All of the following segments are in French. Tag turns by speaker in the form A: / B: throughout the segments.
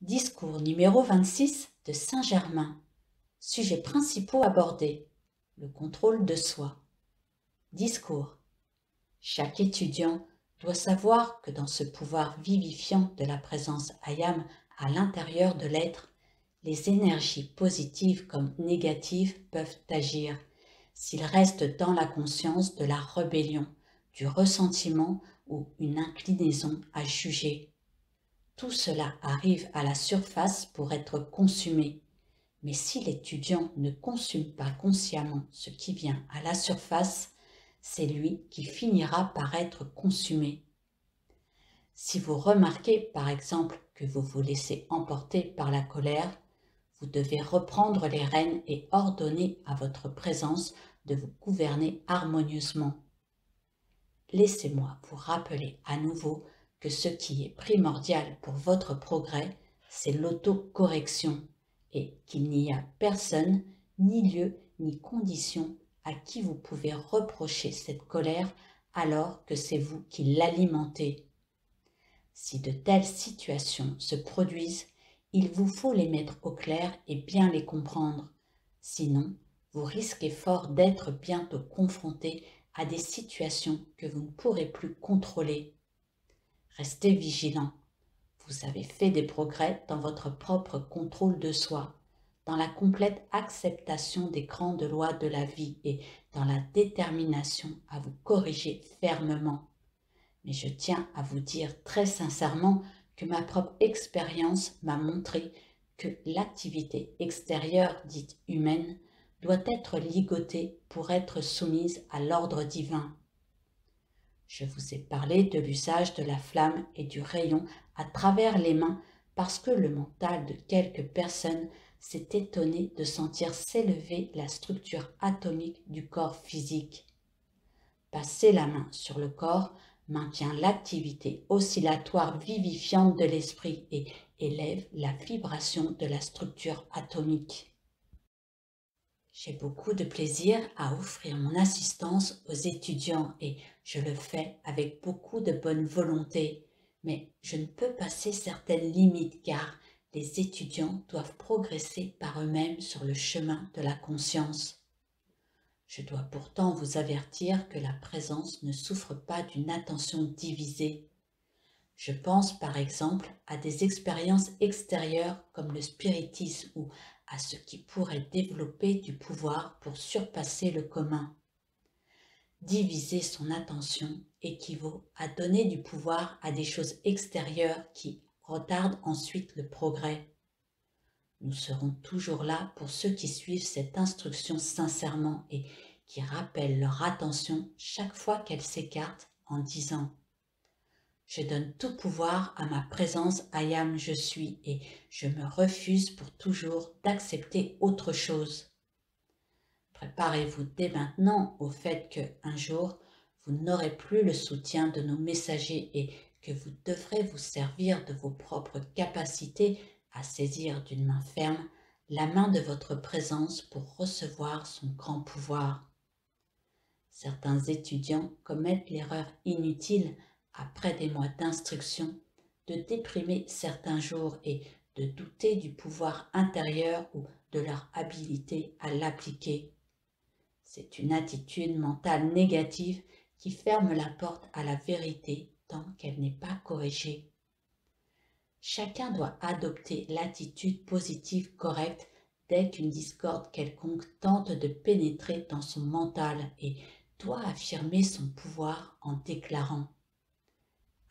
A: Discours numéro 26 de Saint-Germain. Sujets principaux abordés. Le contrôle de soi. Discours. Chaque étudiant doit savoir que dans ce pouvoir vivifiant de la présence Ayam à l'intérieur de l'être, les énergies positives comme négatives peuvent agir s'il reste dans la conscience de la rébellion, du ressentiment ou une inclinaison à juger. Tout cela arrive à la surface pour être consumé, mais si l'étudiant ne consume pas consciemment ce qui vient à la surface, c'est lui qui finira par être consumé. Si vous remarquez par exemple que vous vous laissez emporter par la colère, vous devez reprendre les rênes et ordonner à votre présence de vous gouverner harmonieusement. Laissez-moi vous rappeler à nouveau que ce qui est primordial pour votre progrès, c'est l'autocorrection et qu'il n'y a personne, ni lieu, ni condition à qui vous pouvez reprocher cette colère alors que c'est vous qui l'alimentez. Si de telles situations se produisent, il vous faut les mettre au clair et bien les comprendre. Sinon, vous risquez fort d'être bientôt confronté à des situations que vous ne pourrez plus contrôler. Restez vigilant. Vous avez fait des progrès dans votre propre contrôle de soi, dans la complète acceptation des grandes lois de la vie et dans la détermination à vous corriger fermement. Mais je tiens à vous dire très sincèrement que ma propre expérience m'a montré que l'activité extérieure dite humaine doit être ligotée pour être soumise à l'ordre divin. Je vous ai parlé de l'usage de la flamme et du rayon à travers les mains parce que le mental de quelques personnes s'est étonné de sentir s'élever la structure atomique du corps physique. Passer la main sur le corps maintient l'activité oscillatoire vivifiante de l'esprit et élève la vibration de la structure atomique. J'ai beaucoup de plaisir à offrir mon assistance aux étudiants et je le fais avec beaucoup de bonne volonté, mais je ne peux passer certaines limites car les étudiants doivent progresser par eux-mêmes sur le chemin de la conscience. Je dois pourtant vous avertir que la présence ne souffre pas d'une attention divisée. Je pense par exemple à des expériences extérieures comme le spiritisme ou à ce qui pourrait développer du pouvoir pour surpasser le commun. Diviser son attention équivaut à donner du pouvoir à des choses extérieures qui retardent ensuite le progrès. Nous serons toujours là pour ceux qui suivent cette instruction sincèrement et qui rappellent leur attention chaque fois qu'elle s'écarte en disant « Je donne tout pouvoir à ma présence Ayam je suis et je me refuse pour toujours d'accepter autre chose. » Préparez-vous dès maintenant au fait qu'un jour, vous n'aurez plus le soutien de nos messagers et que vous devrez vous servir de vos propres capacités à saisir d'une main ferme la main de votre présence pour recevoir son grand pouvoir. Certains étudiants commettent l'erreur inutile, après des mois d'instruction, de déprimer certains jours et de douter du pouvoir intérieur ou de leur habilité à l'appliquer. C'est une attitude mentale négative qui ferme la porte à la vérité tant qu'elle n'est pas corrigée. Chacun doit adopter l'attitude positive correcte dès qu'une discorde quelconque tente de pénétrer dans son mental et doit affirmer son pouvoir en déclarant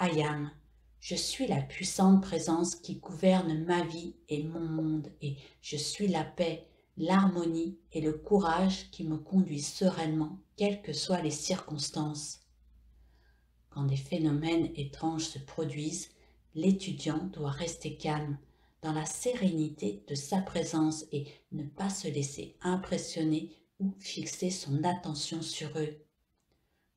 A: « Ayam, je suis la puissante présence qui gouverne ma vie et mon monde et je suis la paix, l'harmonie et le courage qui me conduisent sereinement, quelles que soient les circonstances. » Quand des phénomènes étranges se produisent, l'étudiant doit rester calme, dans la sérénité de sa présence et ne pas se laisser impressionner ou fixer son attention sur eux.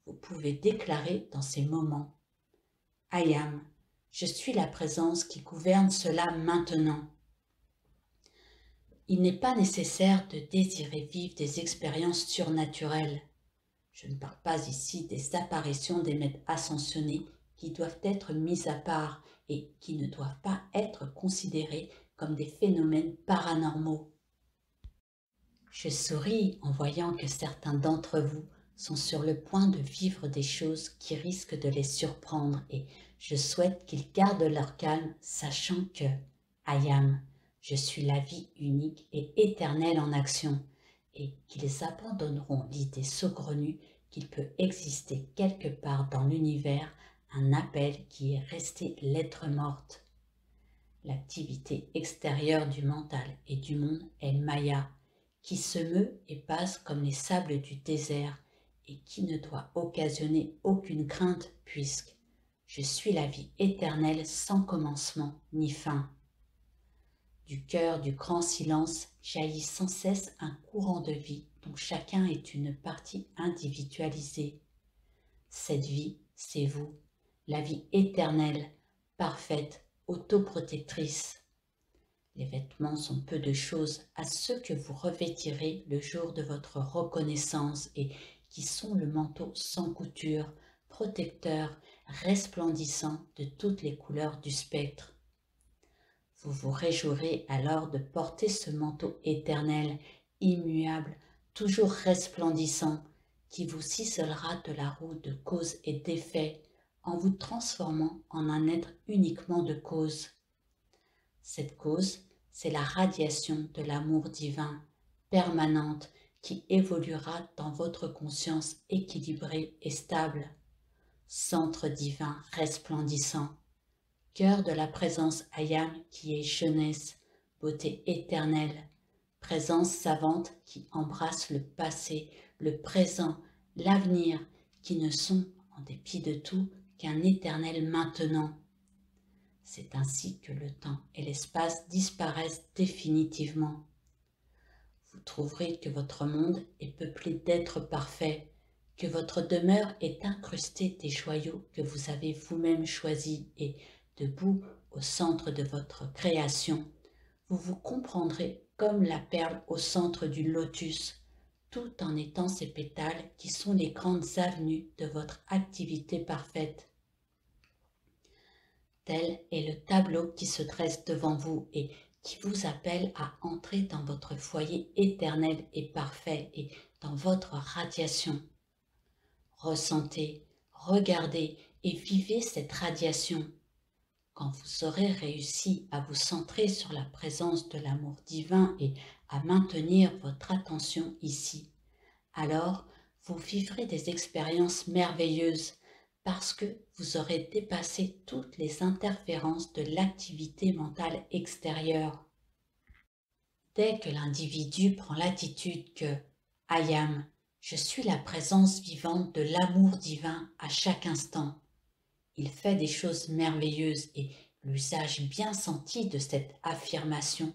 A: Vous pouvez déclarer dans ces moments « Ayam, je suis la présence qui gouverne cela maintenant. » Il n'est pas nécessaire de désirer vivre des expériences surnaturelles. Je ne parle pas ici des apparitions des maîtres ascensionnés qui doivent être mises à part et qui ne doivent pas être considérés comme des phénomènes paranormaux. Je souris en voyant que certains d'entre vous sont sur le point de vivre des choses qui risquent de les surprendre et je souhaite qu'ils gardent leur calme, sachant que I am, je suis la vie unique et éternelle en action, et qu'ils abandonneront l'idée saugrenue qu'il peut exister quelque part dans l'univers un appel qui est resté lettre morte. L'activité extérieure du mental et du monde est Maya, qui se meut et passe comme les sables du désert et qui ne doit occasionner aucune crainte puisque je suis la vie éternelle sans commencement ni fin. Du cœur du grand silence jaillit sans cesse un courant de vie dont chacun est une partie individualisée. Cette vie, c'est vous, la vie éternelle, parfaite, autoprotectrice. Les vêtements sont peu de choses à ceux que vous revêtirez le jour de votre reconnaissance et qui sont le manteau sans couture, protecteur, resplendissant de toutes les couleurs du spectre. Vous vous réjouirez alors de porter ce manteau éternel, immuable, toujours resplendissant, qui vous ciselera de la roue de cause et d'effet, en vous transformant en un être uniquement de cause. Cette cause, c'est la radiation de l'amour divin, permanente, qui évoluera dans votre conscience équilibrée et stable. Centre divin resplendissant, cœur de la présence Ayam qui est jeunesse, beauté éternelle, présence savante qui embrasse le passé, le présent, l'avenir, qui ne sont, en dépit de tout, qu'un éternel maintenant. C'est ainsi que le temps et l'espace disparaissent définitivement. Vous trouverez que votre monde est peuplé d'êtres parfaits, que votre demeure est incrustée des joyaux que vous avez vous-même choisis et, debout au centre de votre création, vous vous comprendrez comme la perle au centre du lotus, tout en étant ces pétales qui sont les grandes avenues de votre activité parfaite. Tel est le tableau qui se dresse devant vous et qui vous appelle à entrer dans votre foyer éternel et parfait et dans votre radiation. Ressentez, regardez et vivez cette radiation. Quand vous aurez réussi à vous centrer sur la présence de l'amour divin et à maintenir votre attention ici, alors vous vivrez des expériences merveilleuses parce que vous aurez dépassé toutes les interférences de l'activité mentale extérieure. Dès que l'individu prend l'attitude que « I am », je suis la présence vivante de l'amour divin à chaque instant, il fait des choses merveilleuses et l'usage bien senti de cette affirmation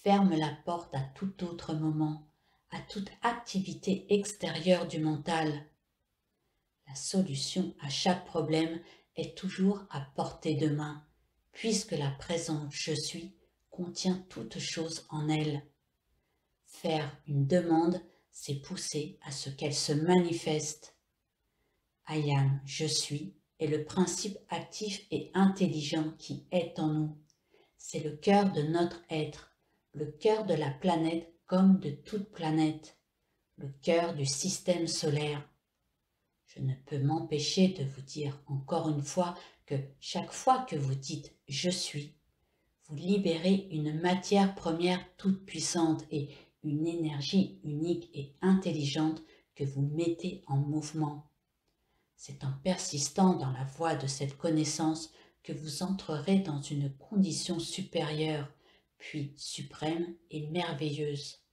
A: ferme la porte à tout autre moment, à toute activité extérieure du mental. La solution à chaque problème est toujours à portée de main, puisque la présence « je suis » contient toute chose en elle. Faire une demande, c'est pousser à ce qu'elle se manifeste. I am, je suis, est le principe actif et intelligent qui est en nous. C'est le cœur de notre être, le cœur de la planète comme de toute planète, le cœur du système solaire. Je ne peux m'empêcher de vous dire encore une fois que chaque fois que vous dites « je suis », vous libérez une matière première toute puissante et une énergie unique et intelligente que vous mettez en mouvement. C'est en persistant dans la voie de cette connaissance que vous entrerez dans une condition supérieure, puis suprême et merveilleuse.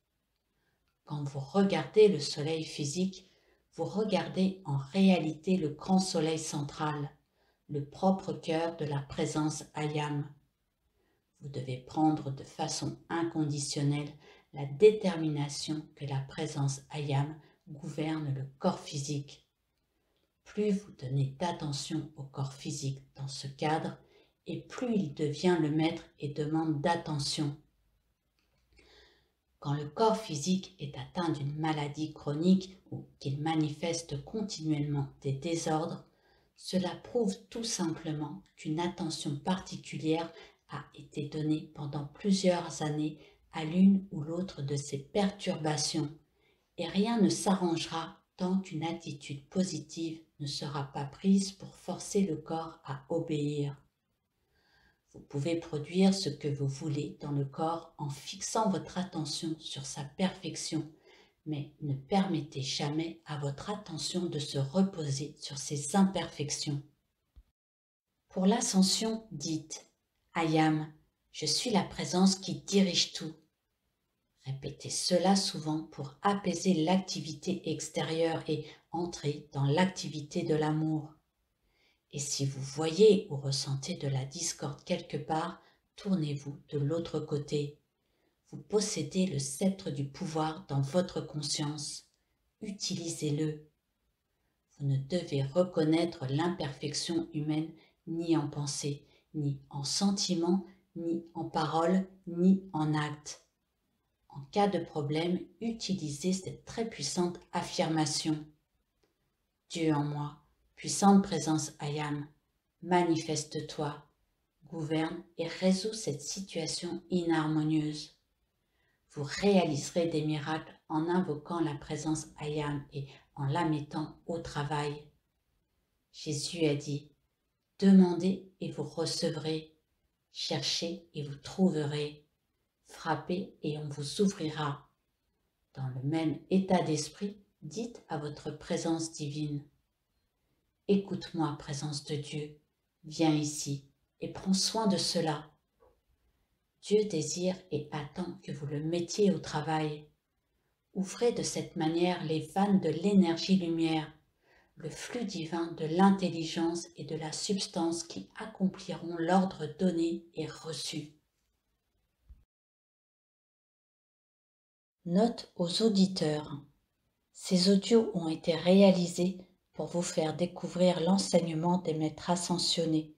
A: Quand vous regardez le soleil physique, vous regardez en réalité le grand soleil central, le propre cœur de la présence Ayam. Vous devez prendre de façon inconditionnelle la détermination que la présence Ayam gouverne le corps physique. Plus vous donnez d'attention au corps physique dans ce cadre, et plus il devient le maître et demande d'attention. Quand le corps physique est atteint d'une maladie chronique ou qu'il manifeste continuellement des désordres, cela prouve tout simplement qu'une attention particulière a été donné pendant plusieurs années à l'une ou l'autre de ces perturbations, et rien ne s'arrangera tant qu'une attitude positive ne sera pas prise pour forcer le corps à obéir. Vous pouvez produire ce que vous voulez dans le corps en fixant votre attention sur sa perfection, mais ne permettez jamais à votre attention de se reposer sur ses imperfections. Pour l'ascension, dites « I am », je suis la présence qui dirige tout. Répétez cela souvent pour apaiser l'activité extérieure et entrer dans l'activité de l'amour. Et si vous voyez ou ressentez de la discorde quelque part, tournez-vous de l'autre côté. Vous possédez le sceptre du pouvoir dans votre conscience. Utilisez-le. Vous ne devez reconnaître l'imperfection humaine ni en pensée, ni en sentiment, ni en parole, ni en acte. En cas de problème, utilisez cette très puissante affirmation. Dieu en moi, puissante présence I am, manifeste-toi, gouverne et résous cette situation inharmonieuse. Vous réaliserez des miracles en invoquant la présence I am et en la mettant au travail. Jésus a dit, « Demandez et vous recevrez, cherchez et vous trouverez, frappez et on vous ouvrira. » Dans le même état d'esprit, dites à votre présence divine, « Écoute-moi, présence de Dieu, viens ici et prends soin de cela. » Dieu désire et attend que vous le mettiez au travail. Ouvrez de cette manière les vannes de l'énergie-lumière, le flux divin de l'intelligence et de la substance qui accompliront l'ordre donné et reçu. Note aux auditeurs. Ces audios ont été réalisés pour vous faire découvrir l'enseignement des maîtres ascensionnés,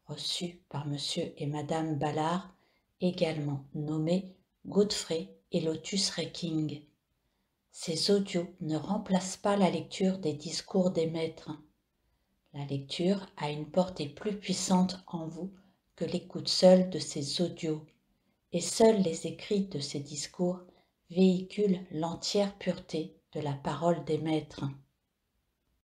A: reçus par Monsieur et Madame Ballard, également nommés Godfrey et Lotus Reking. Ces audios ne remplacent pas la lecture des discours des maîtres. La lecture a une portée plus puissante en vous que l'écoute seule de ces audios, et seuls les écrits de ces discours véhiculent l'entière pureté de la parole des maîtres.